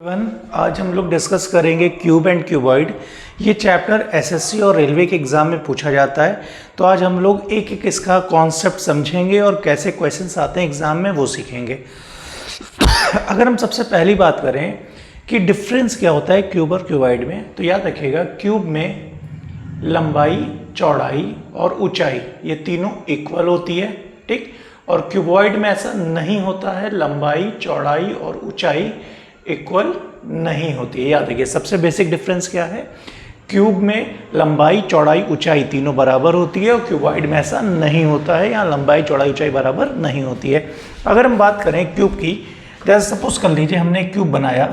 आज हम लोग डिस्कस करेंगे क्यूब एंड क्यूबॉइड। ये चैप्टर एसएससी और रेलवे के एग्ज़ाम में पूछा जाता है। तो आज हम लोग एक एक इसका कॉन्सेप्ट समझेंगे और कैसे क्वेश्चंस आते हैं एग्ज़ाम में वो सीखेंगे। अगर हम सबसे पहली बात करें कि डिफरेंस क्या होता है क्यूब और क्यूबॉइड में, तो याद रखिएगा क्यूब में लंबाई, चौड़ाई और ऊंचाई ये तीनों इक्वल होती है, ठीक। और क्यूबॉइड में ऐसा नहीं होता है, लंबाई, चौड़ाई और ऊंचाई इक्वल नहीं होती है। याद रखिए सबसे बेसिक डिफरेंस क्या है, क्यूब में लंबाई, चौड़ाई, ऊंचाई तीनों बराबर होती है और क्यूबॉइड में ऐसा नहीं होता है, यहाँ लंबाई, चौड़ाई, ऊंचाई बराबर नहीं होती है। अगर हम बात करें क्यूब की, जैसे सपोज कर लीजिए हमने एक क्यूब बनाया,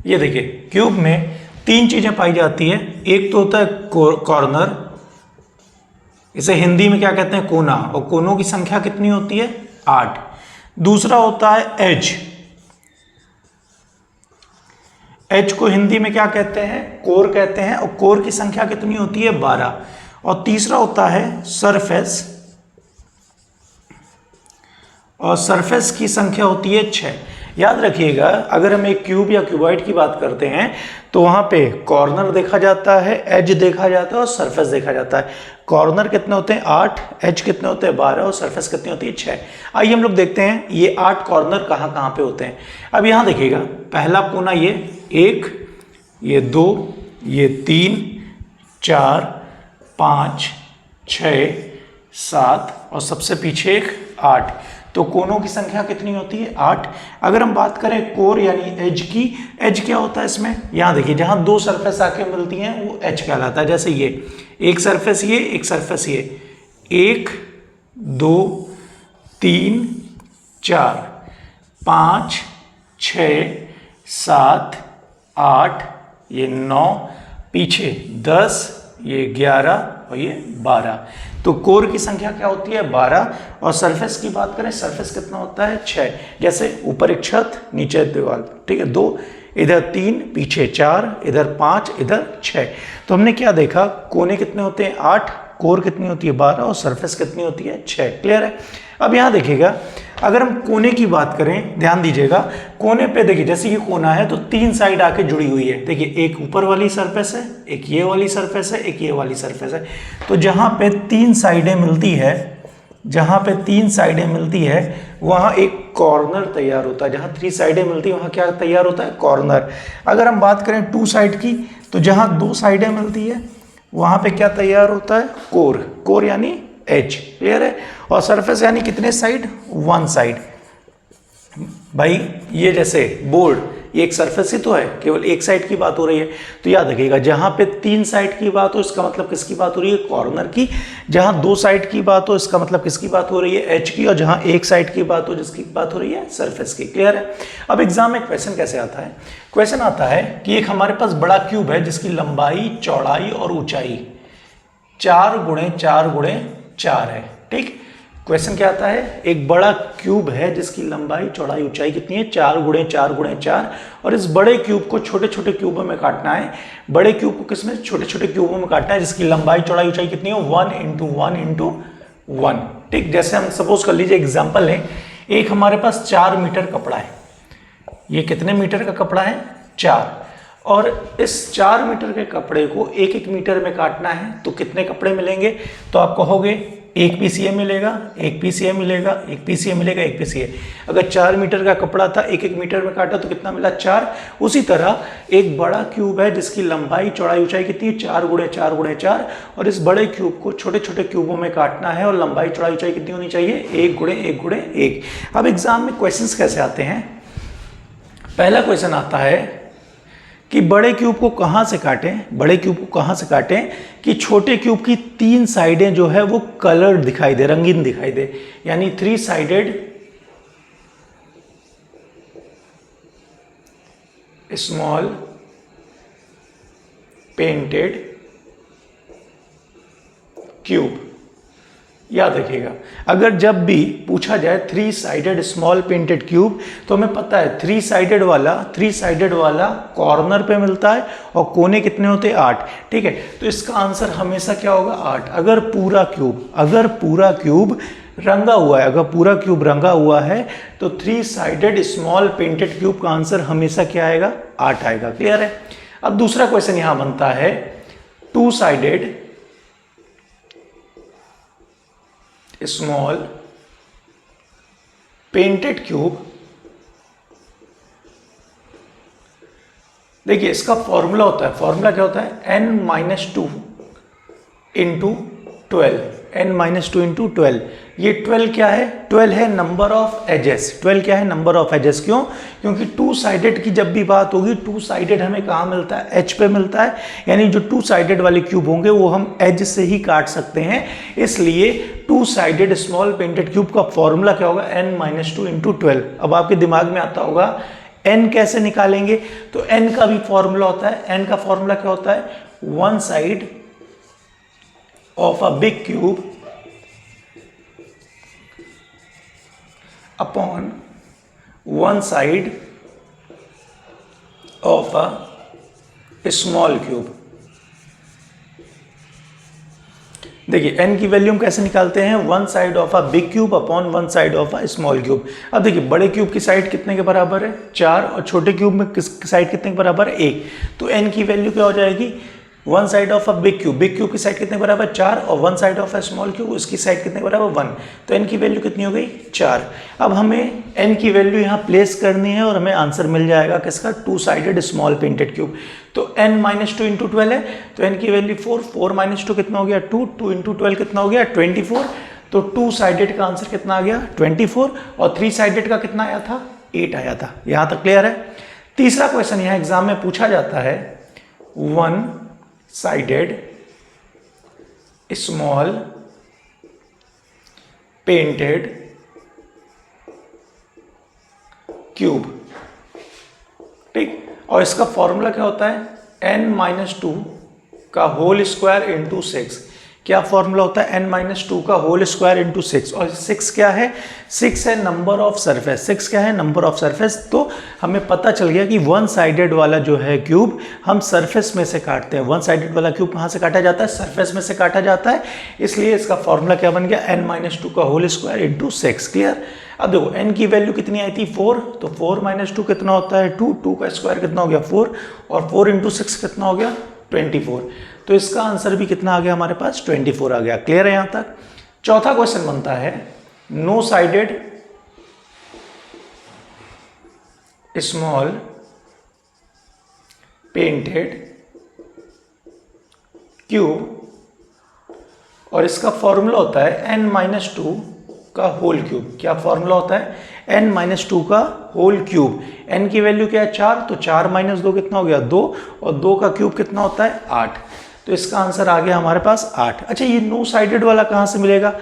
ये देखिए क्यूब में तीन चीजें पाई जाती है। एक तो होता है कॉर्नर, इसे हिंदी में क्या कहते हैं, कोना, और कोनों की संख्या कितनी होती है, 8। दूसरा होता है एज, एज को हिंदी में क्या कहते हैं, कोर कहते हैं, और कोर की संख्या कितनी होती है, 12। और तीसरा होता है सरफेस, और सरफेस की संख्या होती है 6। याद रखिएगा अगर हम एक क्यूब या क्यूबॉइड की बात करते हैं तो वहां पे कॉर्नर देखा जाता है, एज देखा जाता है और सरफेस देखा जाता है। कॉर्नर कितने होते हैं, 8, एज कितने होते हैं, 12, और सरफेस कितनी होती है, 6। आइए हम लोग देखते हैं ये 8 कॉर्नर कहाँ कहाँ पे होते हैं। अब यहाँ देखिएगा पहला कोना ये 1, ये 2, ये 3, 4, 5, 6, 7 और सबसे पीछे एक 8। तो कोनों की संख्या कितनी होती है, 8। अगर हम बात करें कोर यानी एज की, एज क्या होता है इसमें, यहाँ देखिए जहाँ दो सरफेस आके मिलती हैं वो एज कहलाता है। जैसे ये एक सरफेस, ये एक सरफेस, ये 1, 2, 3, 4, 5, 6, 7, 8, ये 9, पीछे 10, ये 11 और ये 12। तो कोर की संख्या क्या होती है, 12। और सरफेस की बात करें, सरफेस कितना होता है, 6। जैसे ऊपर एक छत, नीचे दीवार, ठीक है, 2, इधर 3, पीछे 4, इधर 5, इधर 6। तो हमने क्या देखा, कोने कितने होते हैं, 8, कोर कितनी होती है, 12, और सरफेस कितनी होती है, 6। क्लियर है। अब यहाँ देखिएगा अगर हम कोने की बात करें, ध्यान दीजिएगा, कोने पे देखिए जैसे ये कोना है तो 3 साइड आके जुड़ी हुई है। देखिए एक ऊपर वाली सरफेस है, एक ये वाली सरफेस है, एक ये वाली सरफेस है। तो जहाँ पे 3 साइडें मिलती है, जहाँ पे 3 साइडें मिलती है वहाँ एक कॉर्नर तैयार होता है। जहाँ 3 साइडें मिलती है वहाँ क्या तैयार होता है, कॉर्नर। अगर हम बात करें 2 साइड की, तो जहाँ 2 साइडें मिलती है वहाँ पे क्या तैयार होता है, कोर, कोर यानी एज। क्लियर है। और सरफेस यानी कितने साइड, 1 साइड। भाई ये जैसे बोर्ड, ये एक सरफेस ही तो है, केवल एक साइड की बात हो रही है। तो याद रखिएगा जहां पे 3 साइड की बात हो इसका मतलब किसकी बात हो रही है, कॉर्नर की। जहां 2 साइड की बात हो इसका मतलब किसकी बात हो रही है, एज की। और जहां एक साइड की बात हो जिसकी बात हो रही है, सरफेस की। क्लियर है। अब एग्जाम में क्वेश्चन कैसे आता है, क्वेश्चन आता है कि एक हमारे पास बड़ा क्यूब है जिसकी लंबाई, चौड़ाई और ऊंचाई 4 गुणे 4 गुणे 4 है, ठीक। क्वेश्चन क्या आता है, एक बड़ा क्यूब है जिसकी लंबाई, चौड़ाई, ऊंचाई कितनी है, 4 गुणे 4 गुणे 4। और इस बड़े क्यूब को छोटे छोटे क्यूबों में काटना है। बड़े क्यूब को किसमें, छोटे छोटे क्यूबों में काटना है जिसकी लंबाई, चौड़ाई, ऊंचाई कितनी है, 1 × 1 × 1, ठीक। जैसे हम सपोज कर लीजिए एग्जाम्पल है, एक हमारे पास 4 मीटर कपड़ा है। ये कितने मीटर का कपड़ा है, 4। और इस 4 मीटर के कपड़े को 1-1 मीटर में काटना है तो कितने कपड़े मिलेंगे, तो आप कहोगे 1 PCA मिलेगा, 1 PCA मिलेगा, 1 PCA मिलेगा, 1 PCA। अगर 4 मीटर का कपड़ा था, 1-1 मीटर में काटा तो कितना मिला, 4। उसी तरह एक बड़ा क्यूब है जिसकी लंबाई, चौड़ाई, ऊंचाई कितनी है, 4 गुणे 4 गुणे 4। और इस बड़े क्यूब को छोटे छोटे क्यूबों में काटना है और लंबाई, चौड़ाई, ऊंचाई कितनी होनी चाहिए, 1 गुणे 1 गुणे 1। अब एग्जाम में क्वेश्चन कैसे आते हैं, पहला क्वेश्चन आता है कि बड़े क्यूब को कहां से काटें, बड़े क्यूब को कहां से काटें कि छोटे क्यूब की 3 साइडें जो है वो कलर्ड दिखाई दे, रंगीन दिखाई दे, यानी 3 साइडेड स्मॉल पेंटेड क्यूब। याद रखिएगा, अगर जब भी पूछा जाए 3 साइडेड स्मॉल पेंटेड क्यूब, तो हमें पता है 3 साइडेड वाला कॉर्नर पे मिलता है और कोने कितने होते हैं 8, ठीक है। तो इसका आंसर हमेशा क्या होगा 8। अगर पूरा क्यूब रंगा हुआ है तो 3 साइडेड स्मॉल पेंटेड क्यूब का आंसर हमेशा क्या आएगा 8 आएगा। क्लियर है। अब दूसरा क्वेश्चन यहां बनता है 2 साइडेड स्मॉल पेंटेड क्यूब। देखिए इसका फॉर्मूला क्या होता है n-2 इंटू 12, n-2 इंटू 12। ये 12 क्या है, 12 है नंबर ऑफ एजेस। 12 क्या है, नंबर ऑफ एजेस। क्यों? क्योंकि 2 साइडेड की जब भी बात होगी, 2 साइडेड हमें कहाँ मिलता है, एज पे मिलता है। यानी जो 2 साइडेड वाले क्यूब होंगे वो हम एज से ही काट सकते हैं। इसलिए 2 साइडेड स्मॉल पेंटेड क्यूब का फॉर्मूला क्या होगा, n-2 इंटू 12। अब आपके दिमाग में आता होगा n कैसे निकालेंगे, तो n का भी फॉर्मूला होता है। n का फॉर्मूला क्या होता है, 1 side of a big cube upon 1 side of a small cube। देखिए n की वैल्यू हम कैसे निकालते हैं, 1 side of a big cube upon 1 side of a small cube. अब देखिए बड़े क्यूब की साइड कितने के बराबर है 4, और छोटे क्यूब में साइड कितने के बराबर है 1। तो n की वैल्यू क्या हो जाएगी, 1 side of a big cube की साइड कितने के बराबर 4, और 1 side of a small cube उसकी साइड कितने के बराबर 1। तो n की वैल्यू कितनी हो गई 4। अब हमें n की वैल्यू यहाँ प्लेस करनी है और हमें आंसर मिल जाएगा किसका, 2 साइडेड स्मॉल पेंटेड क्यूब। तो n-2 इंटू 12 है, तो n की वैल्यू 4, 4 - 2 कितना हो गया 2, 2 इंटू 12 कितना हो गया 24। तो 2 साइडेड का आंसर कितना आ गया 24, और 3 साइडेड का कितना आया था 8 आया था। यहाँ तक क्लियर है। तीसरा क्वेश्चन यहाँ एग्जाम में पूछा जाता है 1 साइडेड स्मॉल पेंटेड क्यूब, ठीक। और इसका फॉर्मूला क्या होता है n-2 का होल स्क्वायर इंटू 6। क्या फॉर्मूला होता है n-2 का होल स्क्वायर इंटू 6। और 6 क्या है, 6 है नंबर ऑफ सरफेस। 6 क्या है, नंबर ऑफ सरफेस। तो हमें पता चल गया कि 1 साइडेड वाला जो है क्यूब हम सरफेस में से काटते हैं। 1 साइडेड वाला क्यूब कहाँ से काटा जाता है, सरफेस में से काटा जाता है। इसलिए इसका फॉर्मूला क्या बन गया, n-2 का होल स्क्वायर इंटू 6। क्लियर। अब देखो n की वैल्यू कितनी आई थी 4, तो 4 - 2 कितना होता है 2, 2 का स्क्वायर कितना हो गया 4, और 4 इंटू 6 कितना हो गया 24। तो इसका आंसर भी कितना आ गया हमारे पास 24 आ गया। क्लियर है यहाँ तक। चौथा क्वेश्चन बनता है no sided small painted cube, और इसका फॉर्मूला होता है n-2 का होल क्यूब। क्या फॉर्मूला होता है n-2 का होल क्यूब। n की वैल्यू क्या है 4, तो 4 - 2 कितना हो गया 2, और 2 का क्यूब कितना होता है 8। तो इसका आंसर आ गया हमारे पास 8। अच्छा ये नो साइडेड वाला कहाँ से मिलेगा,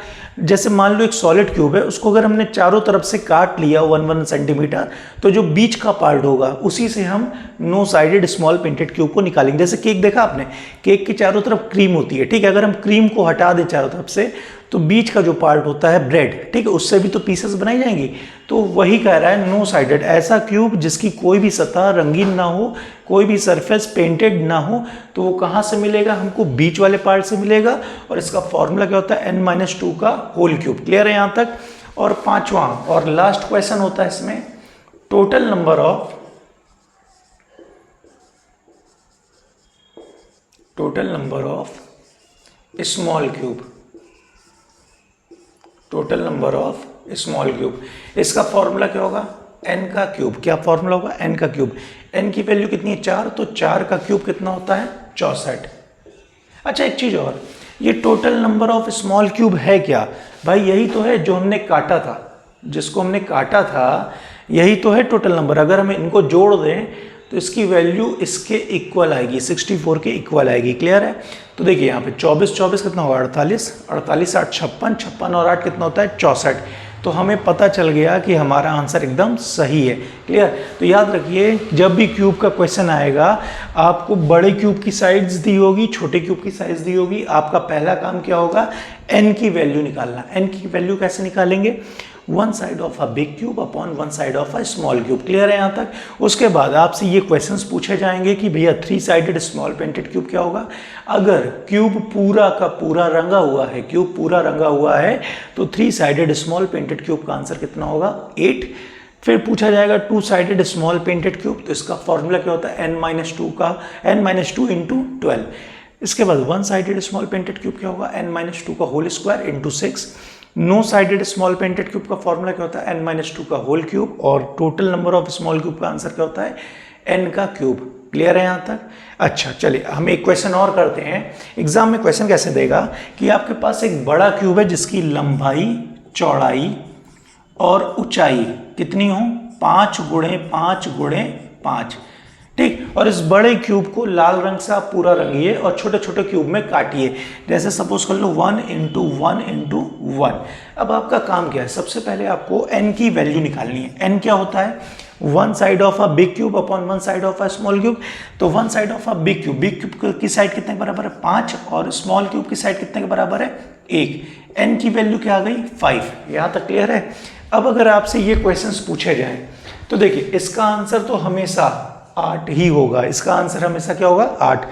जैसे मान लो एक सॉलिड क्यूब है, उसको अगर हमने चारों तरफ से काट लिया 1 सेंटीमीटर, तो जो बीच का पार्ट होगा उसी से हम no sided small painted cube को निकालेंगे। जैसे केक देखा आपने, केक के चारों तरफ क्रीम होती है, ठीक है। अगर हम क्रीम को हटा दें चारों तरफ से, तो बीच का जो पार्ट होता है ब्रेड, ठीक है, उससे भी तो पीसेस बनाई जाएंगी। तो वही कह रहा है नो साइडेड, ऐसा क्यूब जिसकी कोई भी सतह रंगीन ना हो, कोई भी सरफेस पेंटेड ना हो, तो वो कहाँ से मिलेगा, हमको बीच वाले पार्ट से मिलेगा। और इसका फॉर्मूला क्या होता है n-2 का होल क्यूब। क्लियर है यहाँ तक। और पांचवा और लास्ट क्वेश्चन होता है इसमें total number of small cube. Total number of small cube, इसका फॉर्मूला क्या होगा n का क्यूब। क्या फॉर्मूला होगा n का क्यूब। n की वैल्यू कितनी है 4, तो 4 का क्यूब कितना होता है 64। अच्छा एक चीज और, ये total number of small cube है क्या भाई, यही तो है जो हमने काटा था, जिसको हमने काटा था यही तो है टोटल नंबर। अगर हम इनको जोड़ दें तो इसकी वैल्यू इसके इक्वल आएगी, 64 के इक्वल आएगी। क्लियर है। तो देखिए यहाँ पे 24 कितना होगा 48, 48 8 56, 56 और 8 कितना होता है 64। तो हमें पता चल गया कि हमारा आंसर एकदम सही है। क्लियर? तो याद रखिए, जब भी क्यूब का क्वेश्चन आएगा, आपको बड़े क्यूब की साइड्स दी होगी, छोटे क्यूब की साइज दी होगी, आपका पहला काम क्या होगा, n की वैल्यू निकालना। n की वैल्यू कैसे निकालेंगे, one side of a big cube upon one side of a small cube. Clear है यहाँ तक? उसके बाद आपसे ये क्वेश्चंस पूछे जाएंगे कि भैया three sided small painted cube क्या होगा। अगर क्यूब पूरा का पूरा रंगा हुआ है, क्यूब पूरा रंगा हुआ है, तो three sided small painted cube का आंसर कितना होगा, 8। फिर पूछा जाएगा two sided small painted cube, तो इसका फॉर्मूला क्या होता है, n-2 इंटू 12। इसके बाद one sided small painted cube क्या होगा, n-2 का whole square into 6। No sided small painted cube का फॉर्मूला क्या होता है, n-2 का होल क्यूब, और total number of small cube का आंसर क्या होता है, n का क्यूब। क्लियर है यहाँ तक? अच्छा, चलिए हम एक क्वेश्चन और करते हैं। एग्जाम में क्वेश्चन कैसे देगा कि आपके पास एक बड़ा क्यूब है जिसकी लंबाई, चौड़ाई और ऊंचाई कितनी हो, 5 गुणे 5 गुणे 5। ठीक, और इस बड़े क्यूब को लाल रंग से आप पूरा रंगिए और छोटे छोटे क्यूब में काटिए। जैसे सपोज कर लो 1 इंटू 1 इंटू 1। अब आपका काम क्या है, सबसे पहले आपको n की वैल्यू निकालनी है। n क्या होता है, one side of a big cube upon one side of a small cube. तो one side of a big cube की साइड कितने के बराबर है, 5, और स्मॉल क्यूब की साइड कितने के बराबर है, 1। n की वैल्यू क्या आ गई, 5। यहाँ तक क्लियर है? अब अगर आपसे ये क्वेश्चंस पूछे जाएं तो देखिए, इसका आंसर तो हमेशा 8 ही होगा। इसका आंसर हमेशा क्या होगा, 8।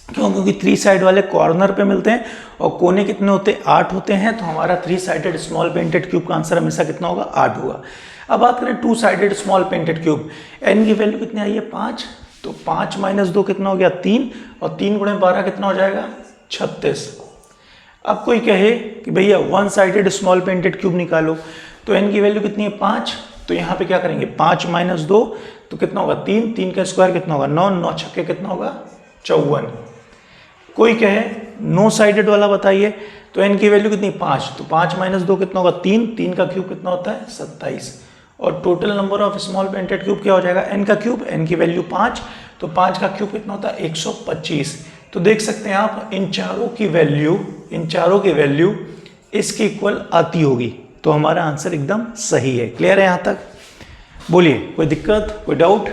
क्यों? क्योंकि थ्री साइड वाले कॉर्नर पे मिलते हैं और कोने कितने होते हैं, 8 होते हैं। तो हमारा three sided small painted cube का आंसर हमेशा कितना होगा, 8 होगा। अब बात करें two sided small painted cube, n की वैल्यू कितनी आई है, 5। तो 5 माइनस 2 कितना हो गया, 3, और 3 गुणे 12 कितना हो जाएगा, 36। अब कोई कहे कि भैया one sided small painted cube निकालो, तो n की वैल्यू कितनी है, 5। तो यहाँ पे क्या करेंगे, 5 माइनस 2 तो कितना होगा, 3, 3 का स्क्वायर कितना होगा, 9, 9 छक्के कितना होगा, 54। कोई कहे नो साइडेड वाला बताइए, तो n की वैल्यू कितनी, 5। तो 5 माइनस 2 कितना होगा, 3, 3 का क्यूब कितना होता है, 27। और total number of small painted cube क्या हो जाएगा, n का क्यूब, n की वैल्यू 5, तो 5 का क्यूब कितना होता है, 125। तो देख सकते हैं आप, इन चारों की वैल्यू इसके इक्वल आती होगी। तो हमारा आंसर एकदम सही है। क्लियर है यहाँ तक? बोलिए, कोई दिक्कत, कोई डाउट?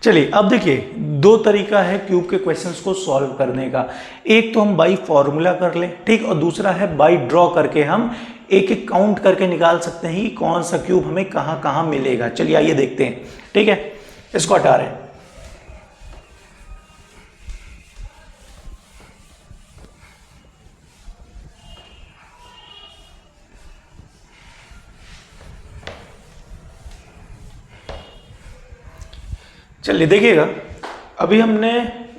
चलिए अब देखिए, दो तरीका है क्यूब के क्वेश्चंस को सॉल्व करने का। एक तो हम बाई फॉर्मूला कर लें, ठीक, और दूसरा है बाई ड्रॉ करके हम एक एक काउंट करके निकाल सकते हैं कि कौन सा क्यूब हमें कहाँ कहाँ मिलेगा। चलिए आइए देखते हैं। ठीक है, इसको हटा रहे हैं। चलिए देखिएगा, अभी हमने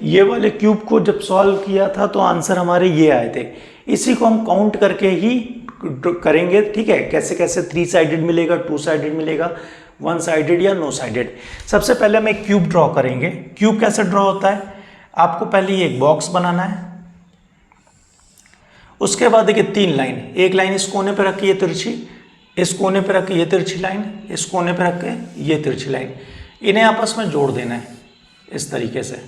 ये वाले क्यूब को जब सॉल्व किया था तो आंसर हमारे ये आए थे। इसी को हम काउंट करके ही करेंगे। ठीक है, कैसे कैसे थ्री साइडेड मिलेगा, टू साइडेड मिलेगा, वन साइडेड या नो साइडेड। सबसे पहले हम एक क्यूब ड्रॉ करेंगे। क्यूब कैसे ड्रॉ होता है, आपको पहले ये एक बॉक्स बनाना है। उसके बाद देखिए 3 लाइन, एक लाइन इस कोने पे रख के ये तिरछी, इस कोने पे रख के ये तिरछी लाइन, इस कोने पे रख के ये तिरछी लाइन, इन्हें आपस में जोड़ देना है इस तरीके से।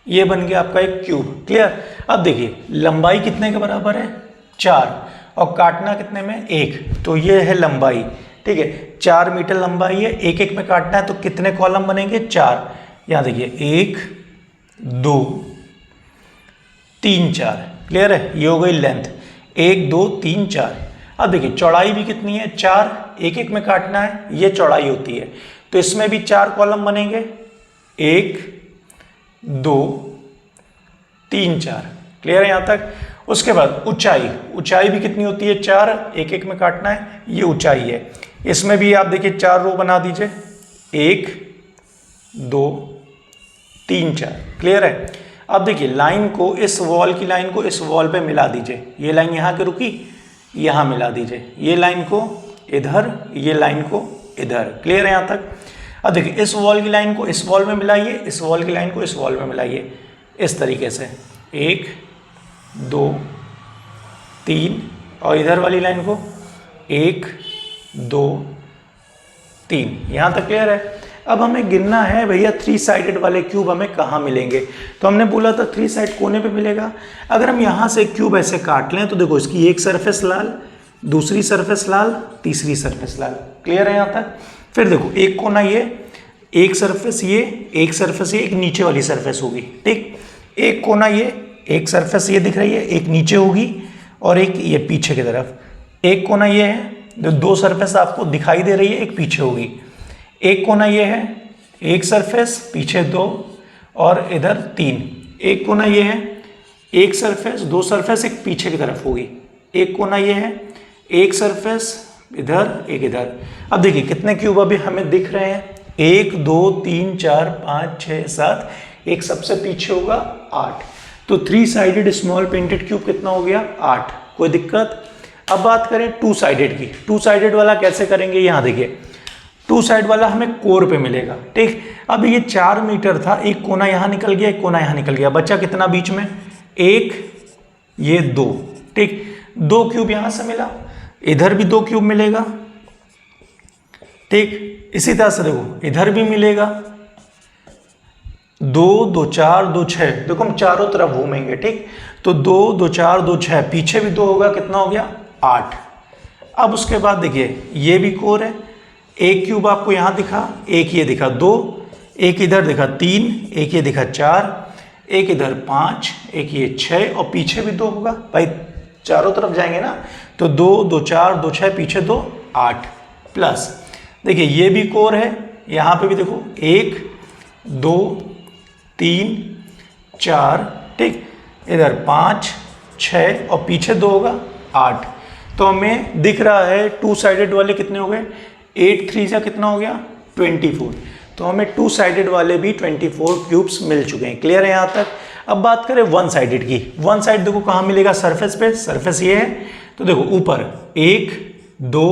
ये बन गया आपका एक क्यूब। क्लियर? अब देखिए लंबाई कितने के बराबर है, 4, और काटना कितने में, 1। तो ये है लंबाई। ठीक है, 4 मीटर लंबाई है, एक एक में काटना है, तो कितने कॉलम बनेंगे, 4। यहाँ देखिए 1 2 3 4। क्लियर है? ये हो गई लेंथ, 1 2 3 4। अब देखिए चौड़ाई भी कितनी है, 4, एक एक में काटना है, ये चौड़ाई होती है। तो इसमें भी 4 कॉलम बनेंगे, 1 2 3 4। क्लियर है यहाँ तक? उसके बाद ऊंचाई भी कितनी होती है, 4, एक एक में काटना है, ये ऊंचाई है। इसमें भी आप देखिए 4 रो बना दीजिए, 1 2 3 4। क्लियर है? अब देखिए लाइन को, इस वॉल की लाइन को इस वॉल पे मिला दीजिए। ये लाइन यहाँ के रुकी, यहाँ मिला दीजिए, ये लाइन को इधर, ये लाइन को इधर। क्लियर है यहाँ तक? अब देखिए इस वॉल की लाइन को इस वॉल में मिलाइए, इस वॉल की लाइन को इस वॉल में मिलाइए, इस तरीके से 1 2 3, और इधर वाली लाइन को 1 2 3। यहाँ तक क्लियर है? अब हमें गिनना है भैया थ्री साइडेड वाले क्यूब हमें कहाँ मिलेंगे। तो हमने बोला था थ्री साइड कोने पे मिलेगा। अगर हम यहाँ से क्यूब ऐसे काट लें तो देखो इसकी एक सरफेस लाल, दूसरी सरफेस लाल, तीसरी सरफेस लाल। क्लियर है यहाँ तक? फिर देखो एक कोना ये, एक सरफेस ये, एक सरफेस ये, एक नीचे वाली सरफेस होगी, ठीक। एक कोना ये, एक सरफेस ये दिख रही है, एक नीचे होगी और एक ये पीछे की तरफ। एक कोना ये है, जो दो सरफेस आपको दिखाई दे रही है, एक पीछे होगी। एक कोना ये है, एक सरफेस, पीछे दो और इधर तीन। एक कोना ये है, एक सरफेस, दो सरफेस, एक पीछे की तरफ होगी। एक कोना ये है, एक सरफेस इधर, एक इधर। अब देखिए कितने क्यूब अभी हमें दिख रहे हैं, 1 2 3 4 5 6 7, एक सबसे पीछे होगा 8। तो 3 साइडेड स्मॉल पेंटेड क्यूब कितना हो गया? 8। कोई दिक्कत? अब बात करें 2 साइडेड की। 2 साइडेड वाला कैसे करेंगे? यहाँ देखिए 2 साइड वाला हमें कोर पे मिलेगा, ठीक। अब ये 4 मीटर था, एक कोना यहाँ निकल गया, एक कोना यहाँ निकल गया, बचा कितना बीच में? 1, ये 2, ठीक। 2 क्यूब यहाँ से मिला, इधर भी 2 क्यूब मिलेगा, ठीक। इसी तरह से देखो इधर भी मिलेगा, 2 2 4 2 6। देखो हम चारों तरफ घूमेंगे, ठीक। तो 2 2 4 2 6, पीछे भी 2 होगा, कितना हो गया? 8। अब उसके बाद देखिए ये भी कोर है, एक क्यूब आपको यहां दिखा, एक ये दिखा 2, एक इधर दिखा 3, एक ये दिखा 4, एक इधर 5, एक ये 6 और पीछे भी 2 होगा भाई, चारों तरफ जाएंगे ना। तो 2 2 4 2 6, पीछे 2 8 प्लस देखिए ये भी कोर है, यहाँ पे भी देखो 1 2 3 4, ठीक। इधर 5 6 और पीछे 2 होगा 8। तो हमें दिख रहा है 2 साइडेड वाले कितने हो गए? 8 3 जा कितना हो गया? 24। तो हमें 2 साइडेड वाले भी 24 क्यूब्स मिल चुके हैं। क्लियर है यहाँ तक? अब बात करें 1 साइडेड की। 1 साइड देखो कहाँ मिलेगा? सरफेस पे। सरफेस ये है, तो देखो ऊपर 1 2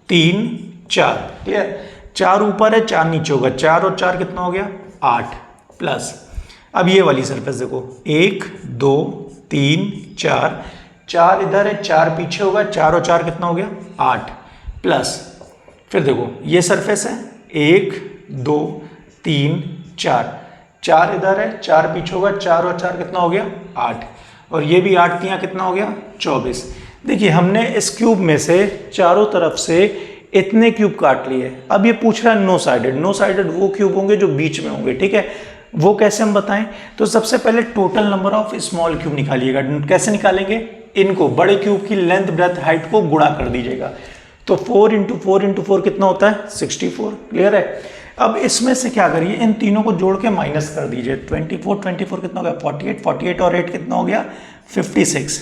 3 4, क्लियर। 4 ऊपर है, 4 नीचे होगा, 4 और 4 कितना हो गया? 8 प्लस अब ये वाली सरफेस देखो 1 2 3 4, 4 इधर है, 4 पीछे होगा, 4 और 4 कितना हो गया? 8 प्लस फिर देखो ये सरफेस है 1 2 3 4, 4 इधर है, 4 पीछे होगा, 4 और 4 कितना हो गया? 8 और ये भी 8 तियां कितना हो गया? 24। देखिए हमने इस क्यूब में से चारों तरफ से इतने क्यूब काट लिए। अब ये पूछ रहा है नो साइडेड। नो साइडेड वो क्यूब होंगे जो बीच में होंगे, ठीक है। वो कैसे हम बताएं? तो सबसे पहले total number of small cube निकालिएगा। कैसे निकालेंगे? इनको बड़े क्यूब की लेंथ ब्रेथ हाइट को गुणा कर दीजिएगा। तो 4 × 4 × 4 कितना होता है? 64। क्लियर है? अब इसमें से क्या करिए, इन तीनों को जोड़ के माइनस कर दीजिए। 24 24 कितना हो गया? 48 48 और 8 कितना हो गया? 56।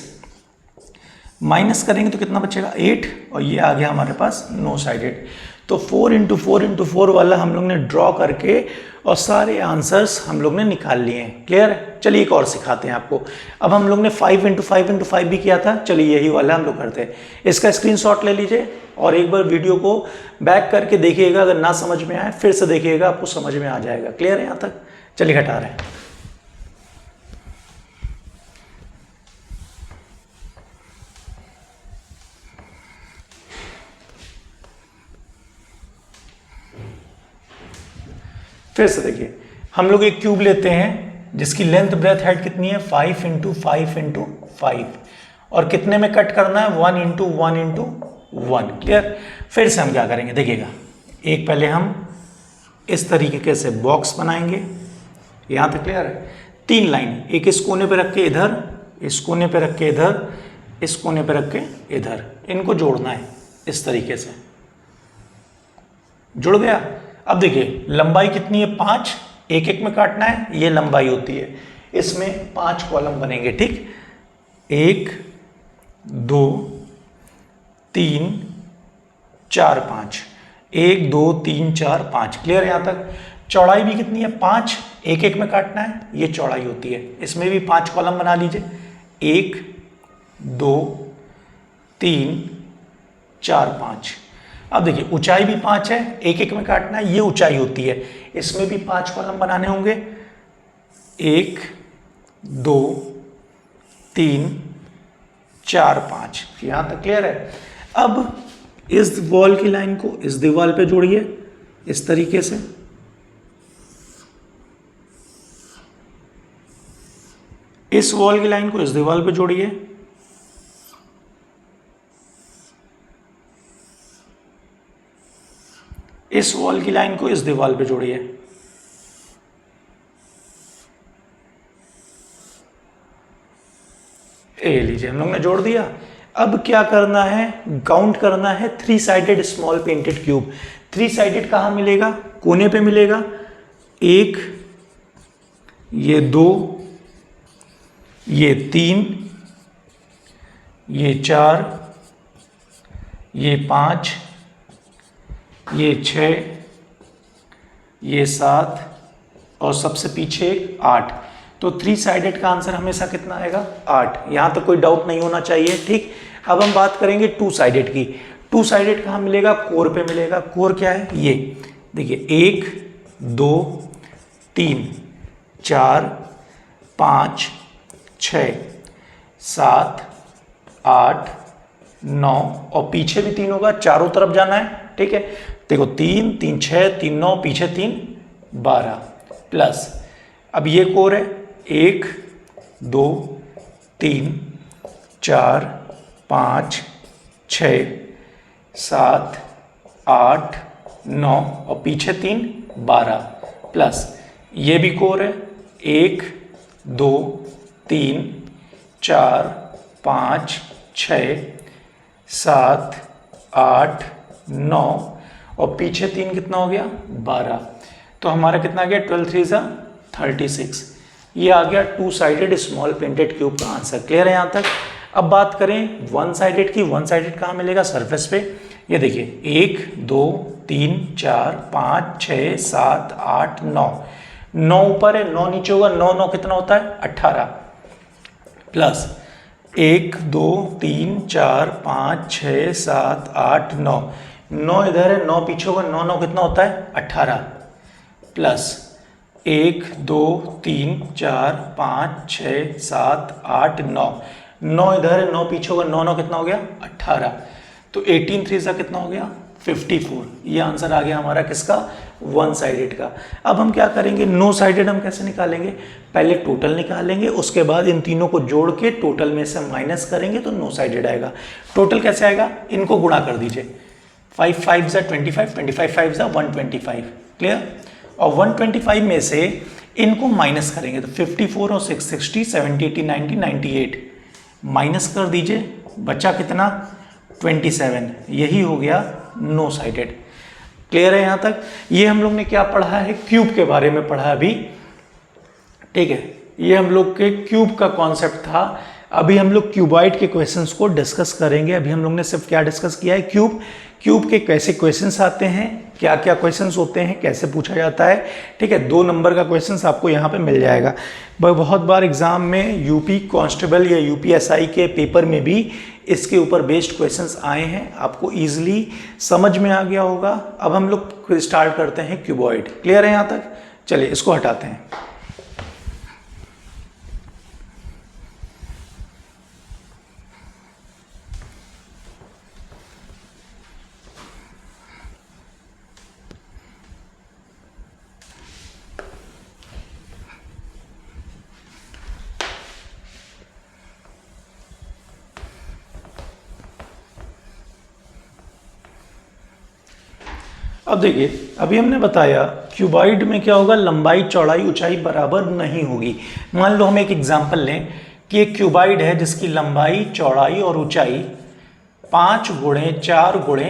माइनस करेंगे तो कितना बचेगा? 8 और ये आ गया हमारे पास नो साइडेड। तो 4 × 4 × 4 वाला हम लोग ने ड्रॉ करके और सारे आंसर्स हम लोग ने निकाल लिए हैं। क्लियर है? चलिए एक और सिखाते हैं आपको। अब हम लोग ने 5 × 5 × 5 भी किया था, चलिए यही वाला हम लोग करते हैं। इसका स्क्रीनशॉट ले लीजिए और एक बार वीडियो को बैक करके देखिएगा। अगर ना समझ में आए फिर से देखिएगा, आपको समझ में आ जाएगा। क्लियर है यहाँ तक? चलिए हटा रहे हैं। फिर से देखिए हम लोग एक क्यूब लेते हैं जिसकी लेंथ ब्रेथ हाइट कितनी है? 5 × 5 × 5 और कितने में कट करना है? 1 × 1 × 1। क्लियर? फिर से हम क्या करेंगे देखिएगा, एक पहले हम इस तरीके से बॉक्स बनाएंगे। यहाँ तक क्लियर है? 3 लाइन, एक इस कोने पे रख के इधर, इस कोने पे रख के इधर, इस कोने पे रख के इधर, इनको जोड़ना है इस तरीके से। जुड़ गया? अब देखिए लंबाई कितनी है? 5, एक एक में काटना है, ये लंबाई होती है। इसमें 5 कॉलम बनेंगे, ठीक। 1 2 3 4 5, 1 2 3 4 5। क्लियर है यहाँ तक? चौड़ाई भी कितनी है? 5, एक एक में काटना है, ये चौड़ाई होती है। इसमें भी 5 कॉलम बना लीजिए। 1 2 3 4 5। अब देखिए ऊंचाई भी 5 है, एक एक में काटना है, ये ऊंचाई होती है। इसमें भी 5 कॉलम बनाने होंगे। 1 2 3 4 5। यहां तक क्लियर है? अब इस वॉल की लाइन को इस दीवार पे जोड़िए इस तरीके से। इस वॉल की लाइन को इस दीवार पे जोड़िए। इस वॉल की लाइन को इस दीवार पे जोड़िए, ये लीजिए हम लोग ने जोड़ दिया। अब क्या करना है, काउंट करना है 3 sided small painted cube. 3 sided कहाँ मिलेगा, कोने पे मिलेगा। 1, ये 2, ये 3, ये 4, ये 5, ये 6, ये 7 और सबसे पीछे 8। तो 3 साइडेड का आंसर हमेशा कितना आएगा, 8। यहां तक कोई डाउट नहीं होना चाहिए, ठीक। अब हम बात करेंगे 2 साइडेड की। 2 साइडेड कहाँ मिलेगा, कोर पे मिलेगा। कोर क्या है, ये देखिए 1, 2, 3, 4, 5, 6, 7, 8, 9 और पीछे भी 3 होगा, चारों तरफ जाना है, ठीक है। देखो 3, 3, 6, 3, 9, पीछे 3, 12 प्लस, अब ये कोर है 1, 2, 3, 4, 5, 6, 7, 8, 9 और पीछे 3, 12 प्लस ये भी कोर है 1, 2, 3, 4, 5, 6, 7, 8, 9 और पीछे 3 कितना हो गया, 12। तो हमारा कितना आ गया, 12 3 ज़ा 36। ये आ गया 2 साइडेड स्मॉल पेंटेड क्यूब का आंसर। क्लियर है यहाँ तक। अब बात करें 1 साइडेड की। 1 साइडेड कहाँ मिलेगा, सरफेस पे। ये देखिए 1, 2, 3, 4, 5, 6, 7, 8, 9। 9 ऊपर है, 9 नीचे होगा। 9 9 कितना होता है, 18 प्लस 1, 2, 3, 4, 5, 6, 7, 8, 9। 9 इधर है, 9 पीछे होगा। 9 9 कितना होता है, 18 प्लस 1, 2, 3, 4, 5, 6, 7, 8, 9। 9 इधर है, 9 पीछे होगा। 9 9 कितना हो गया, 18। तो 18 3 सा कितना हो गया, 54। ये आंसर आ गया हमारा किसका, 1 साइडेड का। अब हम क्या करेंगे, नो साइडेड हम कैसे निकालेंगे, पहले टोटल निकालेंगे, उसके बाद इन तीनों को जोड़ के टोटल में से माइनस करेंगे तो नो साइडेड आएगा। टोटल कैसे आएगा, इनको गुणा कर दीजिए। 5 5 ज़ा 25, 25 5 ज़ा 125। क्लियर। और 125 में से इनको माइनस करेंगे तो 54 और 6 60 70 80 90 98 माइनस कर दीजिए, बचा कितना, 27। यही हो गया नो साइडेड। क्लियर है यहाँ तक। ये हम लोग ने क्या पढ़ा है, क्यूब के बारे में पढ़ा अभी, ठीक है। ये हम लोग के क्यूब का कॉन्सेप्ट था। अभी हम लोग क्यूबॉइड के क्वेश्चंस को डिस्कस करेंगे। अभी हम लोग ने सिर्फ क्या डिस्कस किया है, क्यूब। क्यूब के कैसे क्वेश्चंस आते हैं, क्या क्या क्वेश्चंस होते हैं, कैसे पूछा जाता है, ठीक है। 2 नंबर का क्वेश्चंस आपको यहाँ पे मिल जाएगा। बहुत बार एग्जाम में यूपी कांस्टेबल या यूपीएसआई के पेपर में भी इसके ऊपर बेस्ड क्वेश्चंस आए हैं, आपको इजीली समझ में आ गया होगा। अब हम लोग स्टार्ट करते हैं क्यूबॉइड। क्लियर है यहाँ तक। चलिए इसको हटाते हैं। अब देखिए, अभी हमने बताया क्यूबॉइड में क्या होगा, लंबाई चौड़ाई ऊंचाई बराबर नहीं होगी। मान लो हम एक एग्जांपल लें कि एक क्यूबॉइड है जिसकी लंबाई चौड़ाई और ऊंचाई 5 गुणे 4 गुणे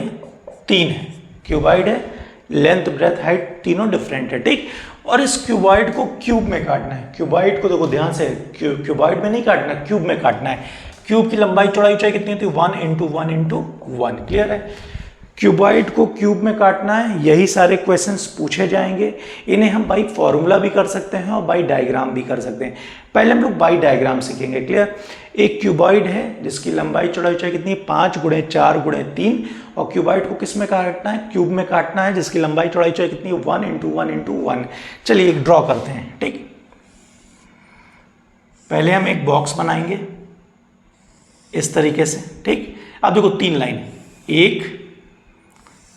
3 है। क्यूबॉइड है, लेंथ ब्रेथ हाइट तीनों डिफरेंट है, ठीक। और इस क्यूबॉइड को क्यूब में काटना है। क्यूबॉइड को देखो ध्यान से, क्यूबॉइड में नहीं काटना, क्यूब में काटना है। क्यूब की लंबाई चौड़ाई ऊंचाई कितनी होती है, 1 × 1 × 1। क्लियर है। क्यूबॉइड को क्यूब में काटना है, यही सारे क्वेश्चंस पूछे जाएंगे। इन्हें हम बाई फॉर्मूला भी कर सकते हैं और बाई डायग्राम भी कर सकते हैं। पहले हम लोग बाई डायग्राम सीखेंगे। क्लियर। एक क्यूबॉइड है जिसकी लंबाई चौड़ाई ऊंचाई कितनी है, 5 गुणे 4 गुणे 3। और क्यूबॉइड को किस में काटना है, क्यूब में काटना है, जिसकी लंबाई चौड़ाई ऊंचाई कितनी है, 1 × 1 × 1। चलिए एक ड्रॉ करते हैं, ठीक। पहले हम एक बॉक्स बनाएंगे इस तरीके से, ठीक। अब देखो 3 लाइन, 1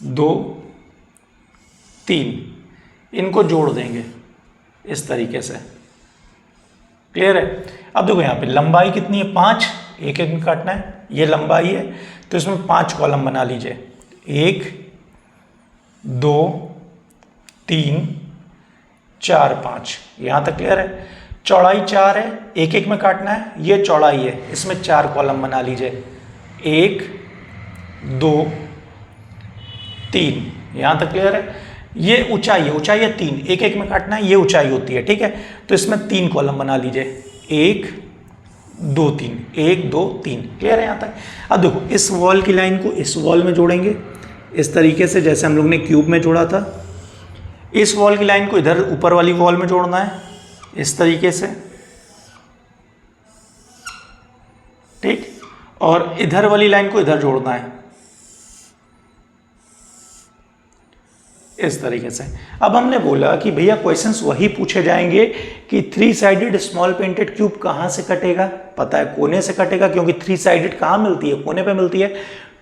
2 3, इनको जोड़ देंगे इस तरीके से। क्लियर है। अब देखो यहाँ पे लंबाई कितनी है, 5, एक एक में काटना है, ये लंबाई है तो इसमें 5 कॉलम बना लीजिए, 1 2 3 4 5, यहां तक क्लियर है। चौड़ाई 4 है, एक एक में काटना है, ये चौड़ाई है, इसमें 4 कॉलम बना लीजिए, 1 2 3, यहां तक क्लियर है। ये ऊंचाई है 3, एक एक में काटना है, ये ऊंचाई होती है, ठीक है। तो इसमें 3 कॉलम बना लीजिए, 1 2 3, 1 2 3, क्लियर है यहां तक। अब देखो इस वॉल की लाइन को इस वॉल में जोड़ेंगे इस तरीके से, जैसे हम लोग ने क्यूब में जोड़ा था। इस वॉल की लाइन को इधर ऊपर वाली वॉल में जोड़ना है इस तरीके से, ठीक, और इधर वाली लाइन को इधर जोड़ना है इस तरीके से। अब हमने बोला कि भैया क्वेश्चंस वही पूछे जाएंगे कि 3 साइडेड स्मॉल पेंटेड क्यूब कहां से कटेगा, पता है कोने से कटेगा, क्योंकि 3 साइडेड कहां मिलती है, कोने पे मिलती है।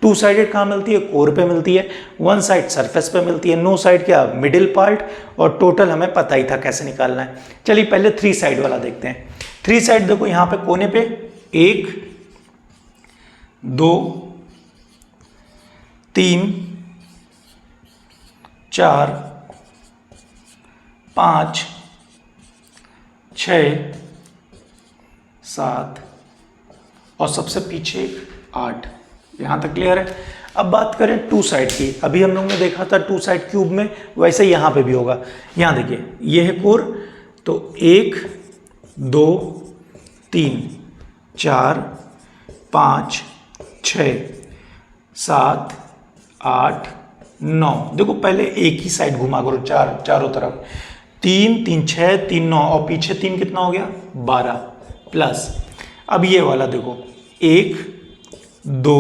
2 साइडेड कहां मिलती है, कोर पे मिलती है। 1 साइड सरफेस पे मिलती है, नो साइड क्या, मिडिल पार्ट, और टोटल हमें पता ही था कैसे निकालना है। चलिए पहले 3 साइड वाला देखते हैं। 3 साइड देखो यहां पे कोने पे 1 2 3 4 5 6 7 और सबसे पीछे 8, यहां तक क्लियर है। अब बात करें 2 साइड की, अभी हम लोग ने देखा था 2 साइड क्यूब में, वैसे यहां पे भी होगा। यहां देखिए ये है कोर, तो 1 2 3 4 5 6 7 8 9, देखो पहले एक ही साइड घुमा करो, चारों तरफ, 3 3 6 3 9, और पीछे 3 कितना हो गया 12 प्लस। अब ये वाला देखो 1 2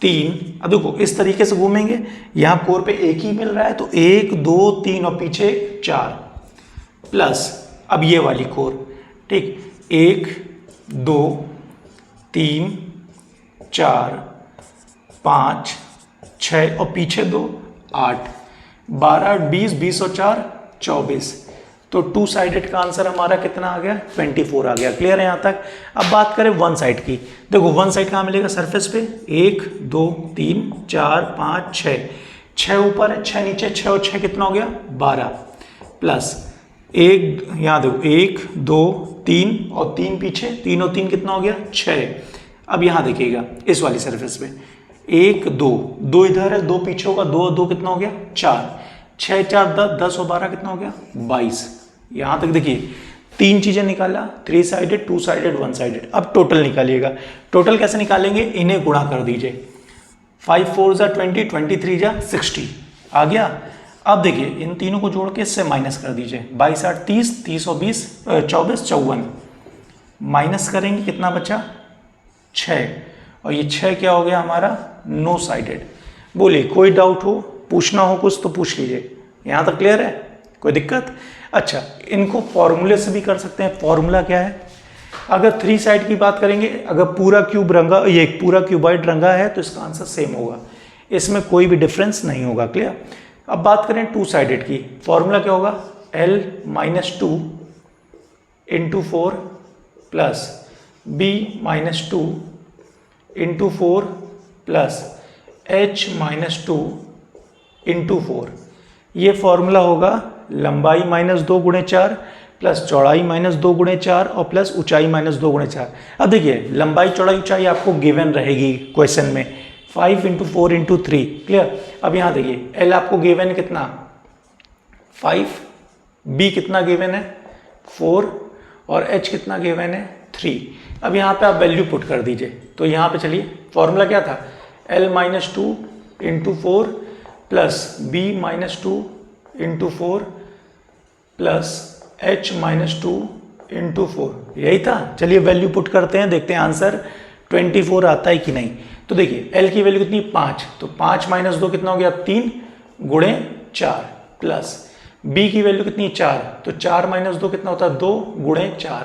3, अब देखो इस तरीके से घूमेंगे, यहां कोर पे एक ही मिल रहा है, तो 1 2 3 और पीछे 4 प्लस। अब ये वाली कोर, ठीक, 1 2 3 4 5 6 और पीछे 2 8, 12 20 20 और 4 24, तो 2 साइडेड का आंसर हमारा कितना आ गया 24 आ गया। क्लियर है यहां तक। अब बात करें 1 साइड की, देखो 1 साइड कहां मिलेगा, सरफेस पे 1 2 3 4 5 6, 6 ऊपर है 6 नीचे, 6 और 6 कितना हो गया 12 प्लस 1, यहां देखो 1 2 3 और 3 पीछे, 3 और 3 कितना हो गया 6। अब यहां देखिएगा इस वाली सरफेस पे 1 2 2 इधर है, 2 पीछे होगा, 2 और 2 कितना हो गया 4, 6 4 10 10 और 12 कितना हो गया 22। यहां तक देखिए 3 चीजें निकाला, 3 साइडेड 2 साइडेड 1 साइडेड। अब टोटल निकालिएगा। टोटल कैसे निकालेंगे, इन्हें गुणा कर दीजिए, 5 4 जा 20 23 जा 60 आ गया। अब देखिए इन तीनों को जोड़ के इससे माइनस कर दीजिए, 22 8 30 30 और 20 24 54, माइनस करेंगे कितना बचा 6, और ये 6 क्या हो गया हमारा नो साइडेड। बोलिए कोई डाउट हो, पूछना हो कुछ तो पूछ लीजिए। यहां तक क्लियर है, कोई दिक्कत। अच्छा, इनको फॉर्मूले से भी कर सकते हैं। फॉर्मूला क्या है, अगर 3 साइड की बात करेंगे, अगर पूरा क्यूब रंगा, ये पूरा क्यूबॉइड रंगा है तो इसका आंसर सेम होगा, इसमें कोई भी डिफरेंस नहीं होगा। क्लियर। अब बात करें 2 साइडेड की, फॉर्मूला क्या होगा, L - 2 × 4 plus B - 2 × 4 plus H - 2 × 4। ये फॉर्मूला होगा लंबाई -2 × 4 प्लस चौड़ाई -2 × 4 और प्लस ऊंचाई -2 × 4। अब देखिए लंबाई चौड़ाई ऊंचाई आपको गिवन रहेगी क्वेश्चन में, 5 × 4 × 3। क्लियर। अब यहाँ देखिए L आपको गिवन कितना 5, B कितना गिवन है 4 और H कितना गिवन है 3। अब यहाँ पे आप वैल्यू पुट कर दीजिए, तो यहाँ पे चलिए फॉर्मूला क्या था, L - 2 × 4 plus B - 2 × 4 plus H - 2 × 4, यही था। चलिए वैल्यू पुट करते हैं, देखते हैं आंसर 24 आता है कि नहीं। तो देखिए L की वैल्यू कितनी 5, तो 5 - 2 कितना हो गया 3 × 4 प्लस B की वैल्यू कितनी 4, तो 4 - 2 कितना होता है 2 × 4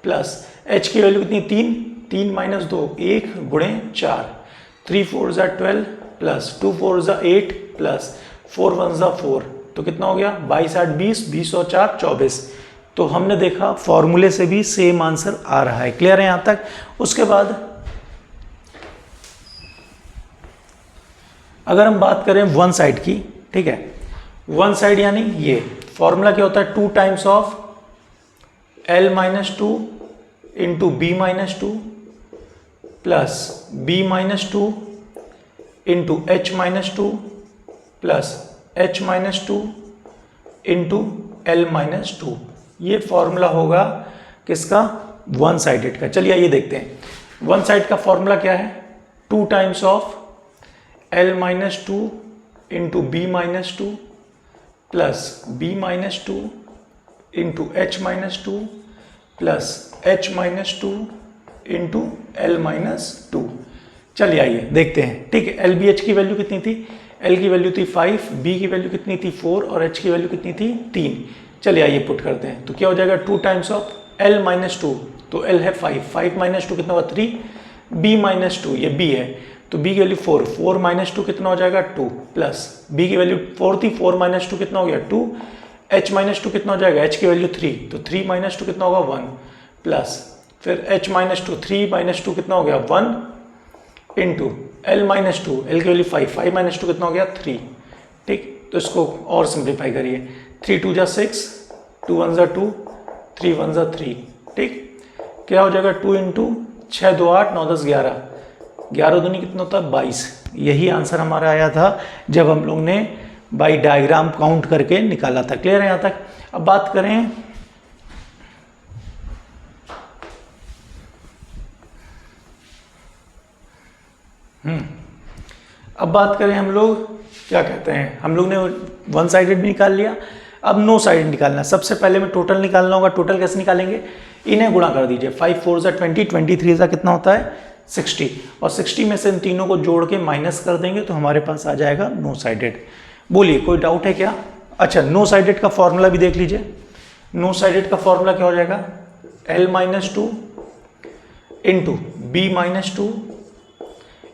प्लस H की वैल्यू कितनी 3 3 - 2 1 × 4, 3 4 = 12 प्लस 2 4 = 8 प्लस 4 1 = 4, तो कितना हो गया 22 8 20 20 और 4 24। तो हमने देखा फॉर्मूले से भी सेम आंसर आ रहा है। क्लियर है यहां तक। उसके बाद अगर हम बात करें 1 साइड की, ठीक है। वन साइड यानी ये फॉर्मूला क्या होता है, 2 times of L minus two into B minus two plus B minus two into H minus two plus H minus two into L minus two. ये फॉर्मूला होगा किसका, वन साइडेड का। चलिए ये देखते हैं वन साइड का फॉर्मूला क्या है, 2 times of L minus two into B minus two plus B minus two into H minus two plus H minus two into L minus two. चलिए आइए देखते हैं, ठीक है। एल बी एच की वैल्यू कितनी थी, एल की वैल्यू थी 5, बी की वैल्यू कितनी थी 4 और एच की वैल्यू कितनी थी 3। चलिए आइए पुट करते हैं, तो क्या हो जाएगा 2 times of L minus to, तो एल है 5, 5 माइनस टू कितना हुआ 3, बी माइनस टू ये बी है तो बी की वैल्यू 4, 4 माइनस टू कितना हो जाएगा 2 प्लस बी की वैल्यू 4 थी, 4 माइनस टू कितना हो गया 2, एच माइनस टू कितना हो जाएगा, एच की वैल्यू 3 तो 3 माइनस टू कितना होगा 1 प्लस फिर H minus to 3 minus two कितना हो गया 1 into L minus to, L की वैल्यू 5, 5 माइनस टू कितना हो गया 3, ठीक। तो इसको और सिंप्लीफाई करिए, 3 2 जा 6, 2 1 जा 2, 3 1 जा 3, ठीक। क्या हो जाएगा 2 इंटू 6 2 8 9 10 11, 11 दूनी कितना होता है 22। यही आंसर हमारा आया था जब हम लोग ने बाई डायग्राम काउंट करके निकाला था। क्लियर है यहाँ तक। अब बात करें हम लोग क्या कहते हैं, हम लोग ने वन साइडेड भी निकाल लिया, अब नो साइडेड निकालना है। सबसे पहले में टोटल निकालना होगा। टोटल कैसे निकालेंगे, इन्हें गुणा कर दीजिए, 5 4 जा 20, 23 जा कितना होता है 60 और 60 में से इन तीनों को जोड़ के माइनस कर देंगे तो हमारे पास आ जाएगा नो साइडेड। बोलिए कोई डाउट है क्या। अच्छा नो साइडेड का फॉर्मूला भी देख लीजिए। नो साइडेड का फॉर्मूला क्या हो जाएगा, L minus two into B minus two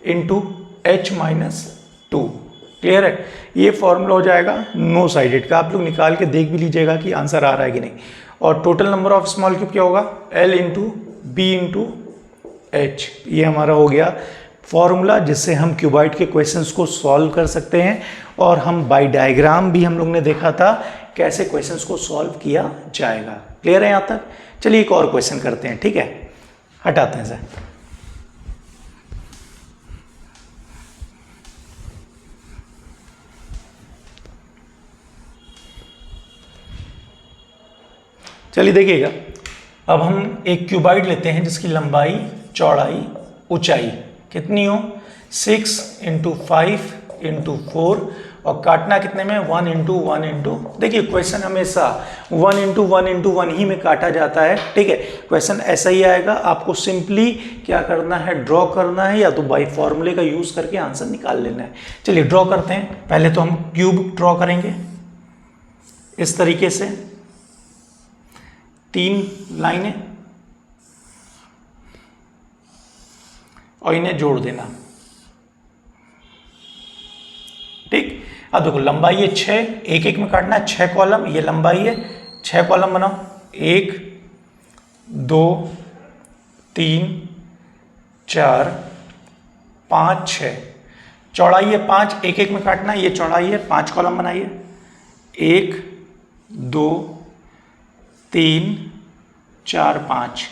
into H minus two. Clear है, ये फॉर्मूला हो जाएगा नो साइडेड का। आप लोग निकाल के देख भी लीजिएगा कि आंसर आ रहा है कि नहीं। और total number of small cube क्या होगा, L into B into H. ये हमारा हो गया फॉर्मूला जिससे हम क्यूबॉइड के क्वेश्चंस को सॉल्व कर सकते हैं। और हम बाय डायग्राम भी हम लोग ने देखा था कैसे क्वेश्चंस को सॉल्व किया जाएगा। क्लियर है यहाँ तक। चलिए एक और क्वेश्चन करते हैं, ठीक है, हटाते हैं सर। चलिए देखिएगा, अब हम एक क्यूबॉइड लेते हैं जिसकी लंबाई चौड़ाई ऊंचाई कितनी हो 6 इंटू 5 इंटू 4 और काटना कितने में 1 इंटू 1 इंटू। देखिए क्वेश्चन हमेशा 1 इंटू 1 इंटू 1 ही में काटा जाता है, ठीक है। क्वेश्चन ऐसा ही आएगा, आपको सिंपली क्या करना है, ड्रॉ करना है या तो बाई फॉर्मूले का यूज करके आंसर निकाल लेना है। चलिए ड्रॉ करते हैं। पहले तो हम क्यूब ड्रॉ करेंगे इस तरीके से, 3 लाइनें और इन्हें जोड़ देना, ठीक। अब देखो लंबाई है 6, एक एक में काटना है, 6 कॉलम, ये लंबाई है, 6 कॉलम बनाओ, 1 2 3 4 5 6। चौड़ाई है 5, एक एक में काटना है, ये चौड़ाई है, 5 कॉलम बनाइए, 1 2 3 4 5।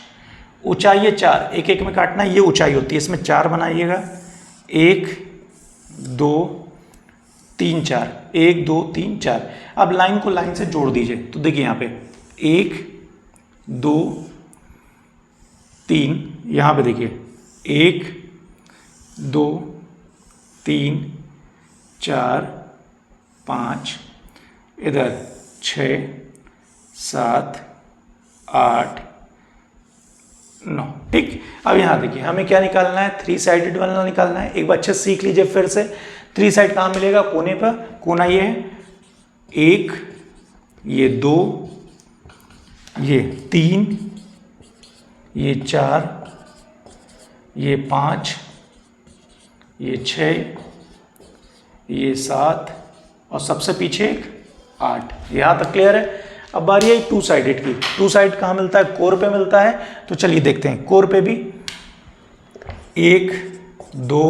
ऊंचाई है 4, एक एक में काटना है, ये ऊंचाई होती है, इसमें 4 बनाइएगा, 1 2 3 4, 1 2 3 4। अब लाइन को लाइन से जोड़ दीजिए, तो देखिए यहाँ पे 1 2 3, यहाँ पे देखिए 1 2 3 4 5, इधर 6 7 8 9, ठीक। अब यहाँ देखिए हमें क्या निकालना है, 3 साइडेड वाला निकालना है। एक बार अच्छे सीख लीजिए फिर से। 3 साइड कहाँ मिलेगा, कोने पर। कोना ये है 1, ये 2, ये 3, ये 4, ये 5, ये 6, ये 7 और सबसे पीछे एक 8। यहाँ तक क्लियर है। अब बारी है 2 साइडेड की। 2 साइड कहाँ मिलता है, कोर पे मिलता है। तो चलिए देखते हैं कोर पे भी 1 2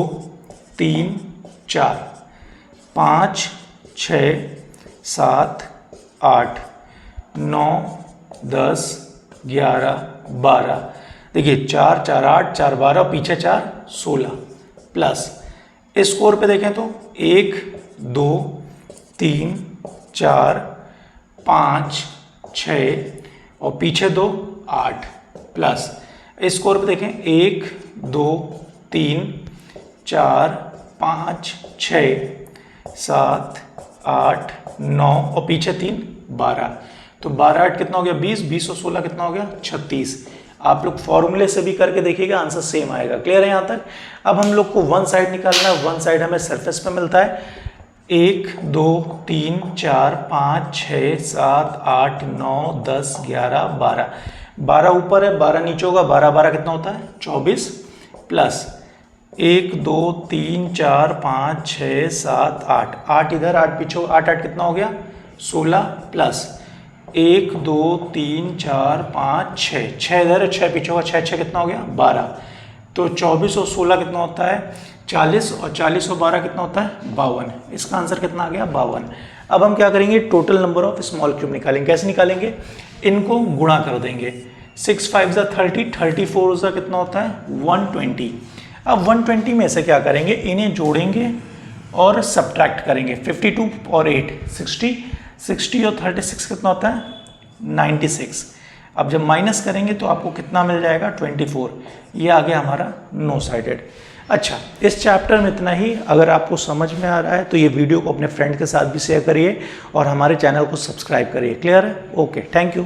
3 4 5 6 7 8 9 10 11 12। देखिए 4 4 8 4 12 पीछे 4 16 प्लस इस स्कोर पे देखें तो 1 2 3 4 5 6 और पीछे 2 8 प्लस इस स्कोर पे देखें 1 2 3 4 5 6 7 8 9 और पीछे 3 12। तो 12 8 कितना हो गया 20, 20 और 16 कितना हो गया 36। आप लोग फॉर्मूले से भी करके देखिएगा, आंसर सेम आएगा। क्लियर है यहाँ तक? अब हम लोग को वन साइड निकालना है। वन साइड हमें सरफेस पे मिलता है 1 2 3 4 5 6 7 8 9 10 11 12। 12 ऊपर है 12 नीचे होगा, 12 12 कितना होता है 24 प्लस 1 2 3 4 5 6 7 8 8 इधर 8 पीछे 8 8 कितना हो गया 16 प्लस 1 2 3 4 5 6 6 इधर 6 पीछे होगा 6 6 कितना हो गया 12। तो 24 और 16 कितना होता है 40 और 40 और 12 कितना होता है 52। इसका आंसर कितना आ गया 52। अब हम क्या करेंगे total number of small cube निकालेंगे। कैसे निकालेंगे? इनको गुणा कर देंगे। 6 5 30 34 कितना होता है 120। अब 120 में से क्या करेंगे इन्हें जोड़ेंगे और सब्ट्रैक्ट करेंगे। 52 और 8 60 60 और 36 कितना होता है 96। अब जब माइनस करेंगे तो आपको कितना मिल जाएगा 24। ये आ गया हमारा नो साइडेड। अच्छा, इस चैप्टर में इतना ही। अगर आपको समझ में आ रहा है तो ये वीडियो को अपने फ्रेंड के साथ भी शेयर करिए और हमारे चैनल को सब्सक्राइब करिए। क्लियर है? Okay, thank you.